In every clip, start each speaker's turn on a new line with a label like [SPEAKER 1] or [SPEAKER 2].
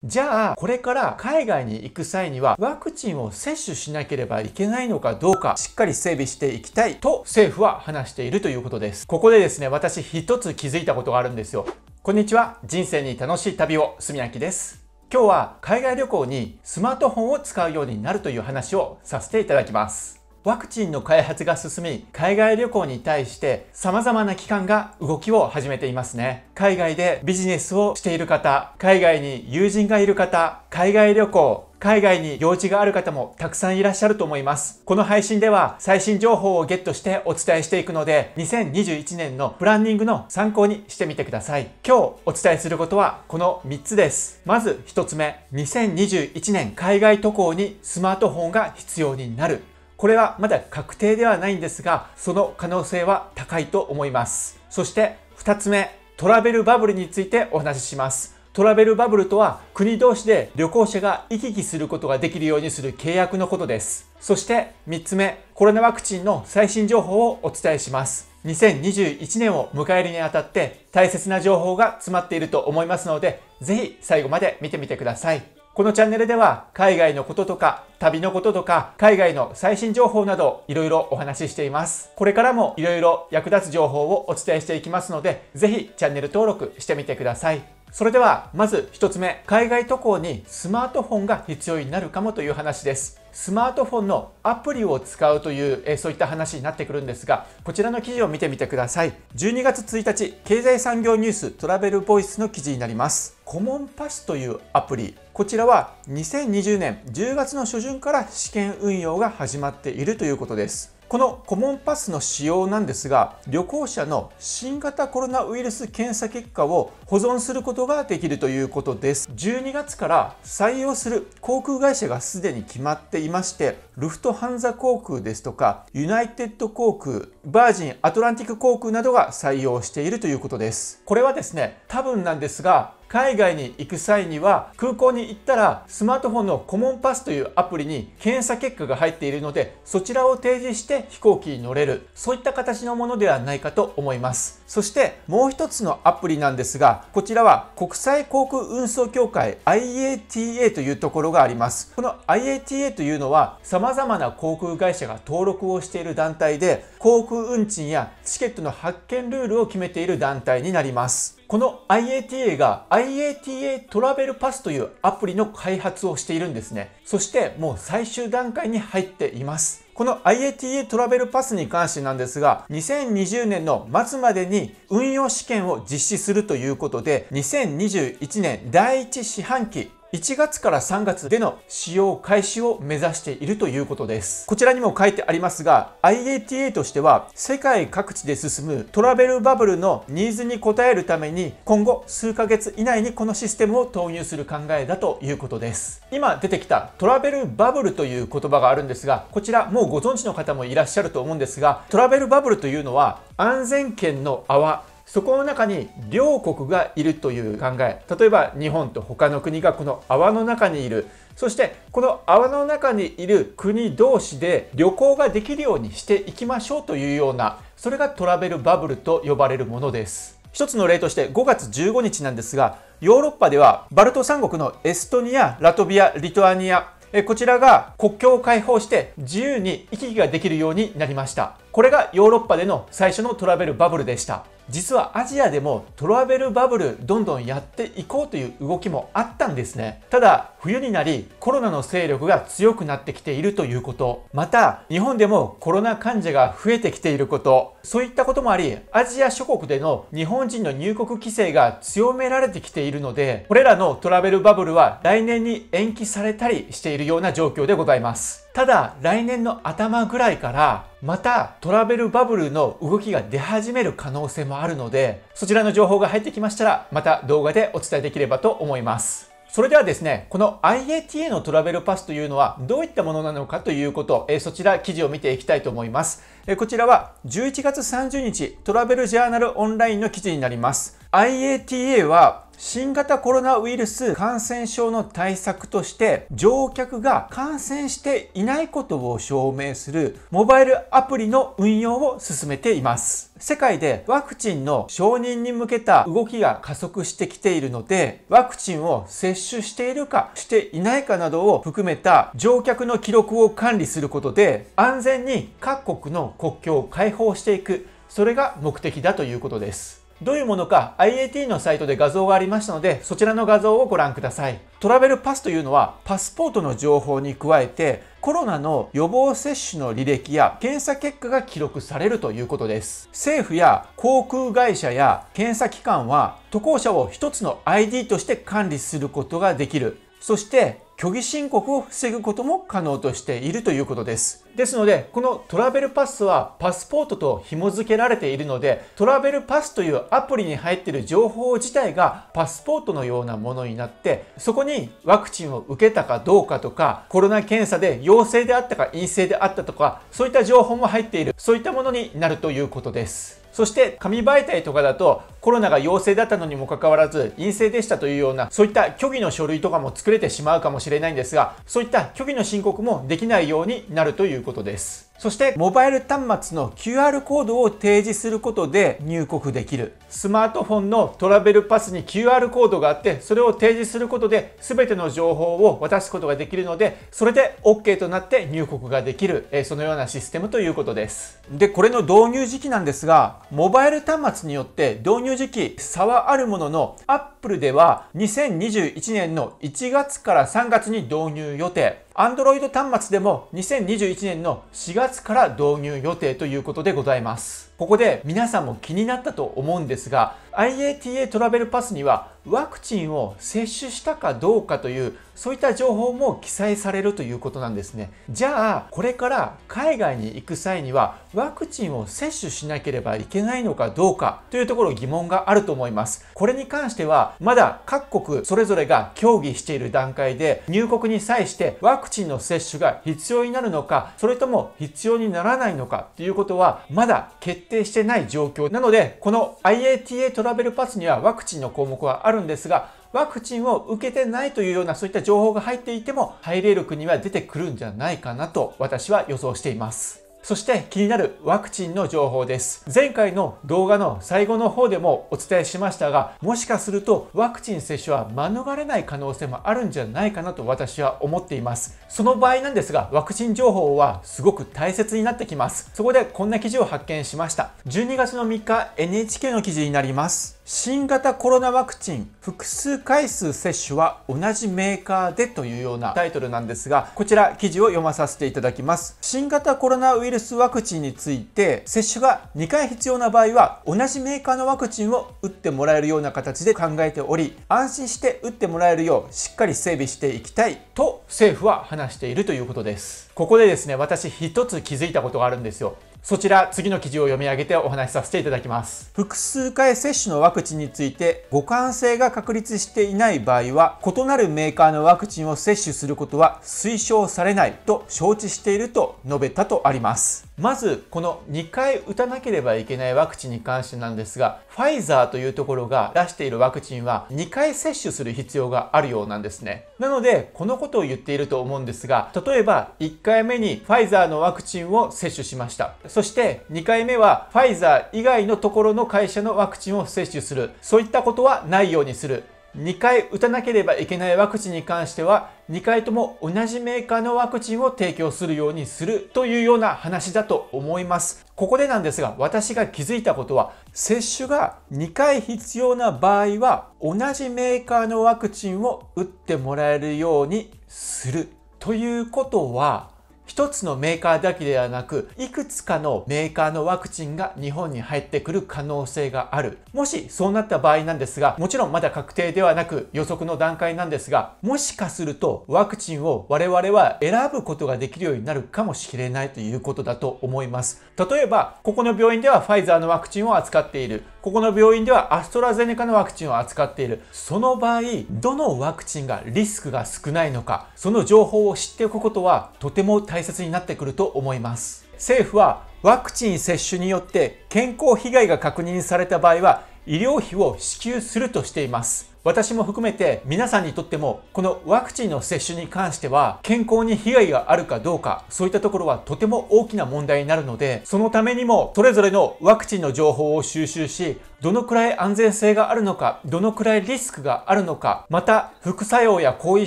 [SPEAKER 1] じゃあ、これから海外に行く際にはワクチンを接種しなければいけないのかどうか、しっかり整備していきたいと政府は話しているということです。ここでですね、私一つ気づいたことがあるんですよ。こんにちは。人生に楽しい旅を、住明です。今日は海外旅行にスマートフォンを使うようになるという話をさせていただきます。ワクチンの開発が進み、海外旅行に対して様々な機関が動きを始めていますね。海外でビジネスをしている方、海外に友人がいる方、海外旅行、海外に用事がある方もたくさんいらっしゃると思います。この配信では最新情報をゲットしてお伝えしていくので、2021年のプランニングの参考にしてみてください。今日お伝えすることはこの3つです。まず1つ目、2021年海外渡航にスマートフォンが必要になる。これはまだ確定ではないんですが、その可能性は高いと思います。そして2つ目、トラベルバブルについてお話しします。トラベルバブルとは国同士で旅行者が行き来することができるようにする契約のことです。そして3つ目、コロナワクチンの最新情報をお伝えします。2021年を迎えるにあたって大切な情報が詰まっていると思いますので、ぜひ最後まで見てみてください。このチャンネルでは海外のこととか旅のこととか海外の最新情報などいろいろお話ししています。これからもいろいろ役立つ情報をお伝えしていきますので、ぜひチャンネル登録してみてください。それではまず一つ目、海外渡航にスマートフォンが必要になるかもという話です。スマートフォンのアプリを使うというそういった話になってくるんですが、こちらの記事を見てみてください。12月1日、経済産業ニューストラベルボイスの記事になります。コモンパスというアプリ、こちらは2020年10月の初旬から試験運用が始まっているということです。このコモンパスの仕様なんですが、旅行者の新型コロナウイルス検査結果を保存することができるということです。12月から採用する航空会社がすでに決まっていまして、ルフトハンザ航空ですとか、ユナイテッド航空、バージンアトランティック航空などが採用しているということです。これはですね、多分なんですが、海外に行く際には空港に行ったらスマートフォンのコモンパスというアプリに検査結果が入っているので、そちらを提示して飛行機に乗れる、そういった形のものではないかと思います。そしてもう一つのアプリなんですが、こちらは国際航空運送協会 IATA というところがあります。この IATA というのは様々な航空会社が登録をしている団体で、航空運賃やチケットの発券ルールを決めている団体になります。この IATA が IATA トラベルパスというアプリの開発をしているんですね。そしてもう最終段階に入っています。この IATA トラベルパスに関してなんですが、2020年の末までに運用試験を実施するということで、2021年第1四半期1月から3月での使用開始を目指しているということです。こちらにも書いてありますが、IATA としては世界各地で進むトラベルバブルのニーズに応えるために、今後数ヶ月以内にこのシステムを投入する考えだということです。今出てきたトラベルバブルという言葉があるんですが、こちらもうご存知の方もいらっしゃると思うんですが、トラベルバブルというのは安全圏の泡、そこの中に両国がいるという考え。例えば日本と他の国がこの泡の中にいる。そしてこの泡の中にいる国同士で旅行ができるようにしていきましょうというような、それがトラベルバブルと呼ばれるものです。一つの例として5月15日なんですが、ヨーロッパではバルト三国のエストニア、ラトビア、リトアニア、こちらが国境を開放して自由に行き来ができるようになりました。これがヨーロッパでの最初のトラベルバブルでした。実はアジアでもトラベルバブルどんどんやっていこうという動きもあったんですね。ただ冬になりコロナの勢力が強くなってきているということ、また日本でもコロナ患者が増えてきていること、そういったこともあり、アジア諸国での日本人の入国規制が強められてきているので、これらのトラベルバブルは来年に延期されたりしているような状況でございます。ただ来年の頭ぐらいからまたトラベルバブルの動きが出始める可能性もあるので、そちらの情報が入ってきましたらまた動画でお伝えできればと思います。それではですね、この IATA のトラベルパスというのはどういったものなのかということ、そちら記事を見ていきたいと思います。こちらは11月30日トラベルジャーナルオンラインの記事になります。IATA は新型コロナウイルス感染症の対策として、乗客が感染していないことを証明するモバイルアプリの運用を進めています。世界でワクチンの承認に向けた動きが加速してきているので、ワクチンを接種しているかしていないかなどを含めた乗客の記録を管理することで、安全に各国の国境を開放していく、それが目的だということです。どういうものか IATA のサイトで画像がありましたので、そちらの画像をご覧ください。トラベルパスというのはパスポートの情報に加えて、コロナの予防接種の履歴や検査結果が記録されるということです。政府や航空会社や検査機関は渡航者を一つの ID として管理することができる。そして虚偽申告を防ぐことも可能としているということです。ですので、このトラベルパスはパスポートと紐付けられているので、トラベルパスというアプリに入っている情報自体がパスポートのようなものになって、そこにワクチンを受けたかどうかとか、コロナ検査で陽性であったか陰性であったとか、そういった情報も入っている、そういったものになるということです。そして紙媒体とかだとコロナが陽性だったのにもかかわらず陰性でしたというようなそういった虚偽の書類とかも作れてしまうかもしれないんですが、そういった虚偽の申告もできないようになるということです。そしてモバイル端末の QR コードを提示することで入国できる。スマートフォンのトラベルパスに QR コードがあって、それを提示することで全ての情報を渡すことができるので、それで OK となって入国ができる、そのようなシステムということです。で、これの導入時期なんですが、モバイル端末によって導入時期差はあるものの、Apple では2021年の1月から3月に導入予定。Android 端末でも2021年の4月から導入予定ということでございます。ここで皆さんも気になったと思うんですが、IATA トラベルパスにはワクチンを接種したかどうかというそういった情報も記載されるということなんですね。じゃあこれから海外に行く際にはワクチンを接種しなければいけないのかどうかというところ疑問があると思います。これに関してはまだ各国それぞれが協議している段階で、入国に際してワクチンの接種が必要になるのか、それとも必要にならないのかということはまだ決定してない状況なので、この IATA トラベルパスにはワクチンの項目はあるんですが、ワクチンを受けてないというようなそういった情報が入っていても入れる国は出てくるんじゃないかなと私は予想しています。そして気になるワクチンの情報です。前回の動画の最後の方でもお伝えしましたが、もしかするとワクチン接種は免れない可能性もあるんじゃないかなと私は思っています。その場合なんですが、ワクチン情報はすごく大切になってきます。そこでこんな記事を発見しました。12月の3日 NHK の記事になります。新型コロナワクチン複数回数接種は同じメーカーでというようなタイトルなんですが、こちら記事を読まさせていただきます。新型コロナウイルスワクチンについて接種が2回必要な場合は同じメーカーのワクチンを打ってもらえるような形で考えており、安心して打ってもらえるようしっかり整備していきたいと政府は話しているということです。ここでですね、私一つ気づいたことがあるんですよ。そちら次の記事を読み上げてお話しさせていただきます。複数回接種のワクチンについて互換性が確立していない場合は、異なるメーカーのワクチンを接種することは推奨されないと承知していると述べたとあります。まずこの2回打たなければいけないワクチンに関してなんですが、ファイザーというところが出しているワクチンは2回接種する必要があるようなんですね。なのでこのことを言っていると思うんですが、例えば1回目にファイザーのワクチンを接種しました。そして2回目はファイザー以外のところの会社のワクチンを接種する。そういったことはないようにする。2回打たなければいけないワクチンに関しては2回とも同じメーカーのワクチンを提供するようにするというような話だと思います。ここでなんですが、私が気づいたことは、接種が2回必要な場合は同じメーカーのワクチンを打ってもらえるようにするということは、一つのメーカーだけではなく、いくつかのメーカーのワクチンが日本に入ってくる可能性がある。もしそうなった場合なんですが、もちろんまだ確定ではなく予測の段階なんですが、もしかするとワクチンを我々は選ぶことができるようになるかもしれないということだと思います。例えば、ここの病院ではファイザーのワクチンを扱っている。ここの病院ではアストラゼネカのワクチンを扱っている。その場合、どのワクチンがリスクが少ないのか、その情報を知っておくことはとても大切になってくると思います。政府はワクチン接種によって健康被害が確認された場合は医療費を支給するとしています。私も含めて皆さんにとってもこのワクチンの接種に関しては健康に被害があるかどうか、そういったところはとても大きな問題になるので、そのためにもそれぞれのワクチンの情報を収集し、どのくらい安全性があるのか、どのくらいリスクがあるのか、また副作用や後遺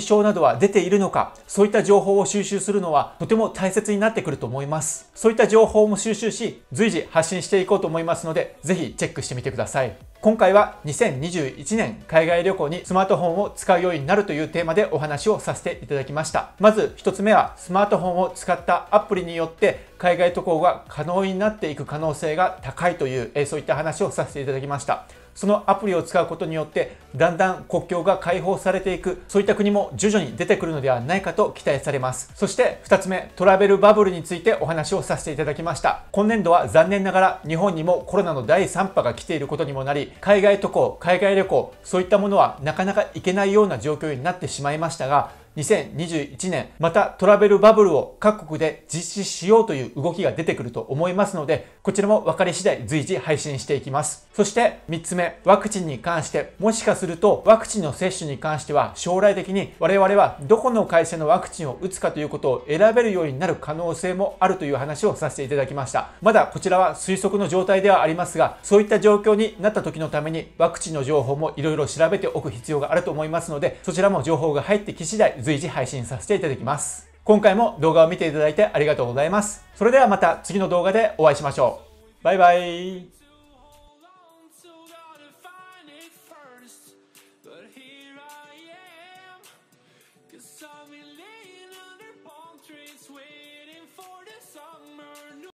[SPEAKER 1] 症などは出ているのか、そういった情報を収集するのはとても大切になってくると思います。そういった情報も収集し、随時発信していこうと思いますので、ぜひチェックしてみてください。今回は2021年海外旅行にスマートフォンを使うようになるというテーマでお話をさせていただきました。まず一つ目はスマートフォンを使ったアプリによって海外渡航が可能になっていく可能性が高いという、そういった話をさせていただきました。そのアプリを使うことによってだんだん国境が開放されていく、そういった国も徐々に出てくるのではないかと期待されます。そして2つ目、トラベルバブルについてお話をさせていただきました。今年度は残念ながら日本にもコロナの第3波が来ていることにもなり、海外渡航、海外旅行、そういったものはなかなか行けないような状況になってしまいましたが、2021年、またトラベルバブルを各国で実施しようという動きが出てくると思いますので、こちらも分かり次第随時配信していきます。そして3つ目、ワクチンに関して、もしかするとワクチンの接種に関しては将来的に我々はどこの会社のワクチンを打つかということを選べるようになる可能性もあるという話をさせていただきました。まだこちらは推測の状態ではありますが、そういった状況になった時のためにワクチンの情報もいろいろ調べておく必要があると思いますので、そちらも情報が入ってき次第随時配信させていただきます。今回も動画を見ていただいてありがとうございます。それではまた次の動画でお会いしましょう。バイバイ。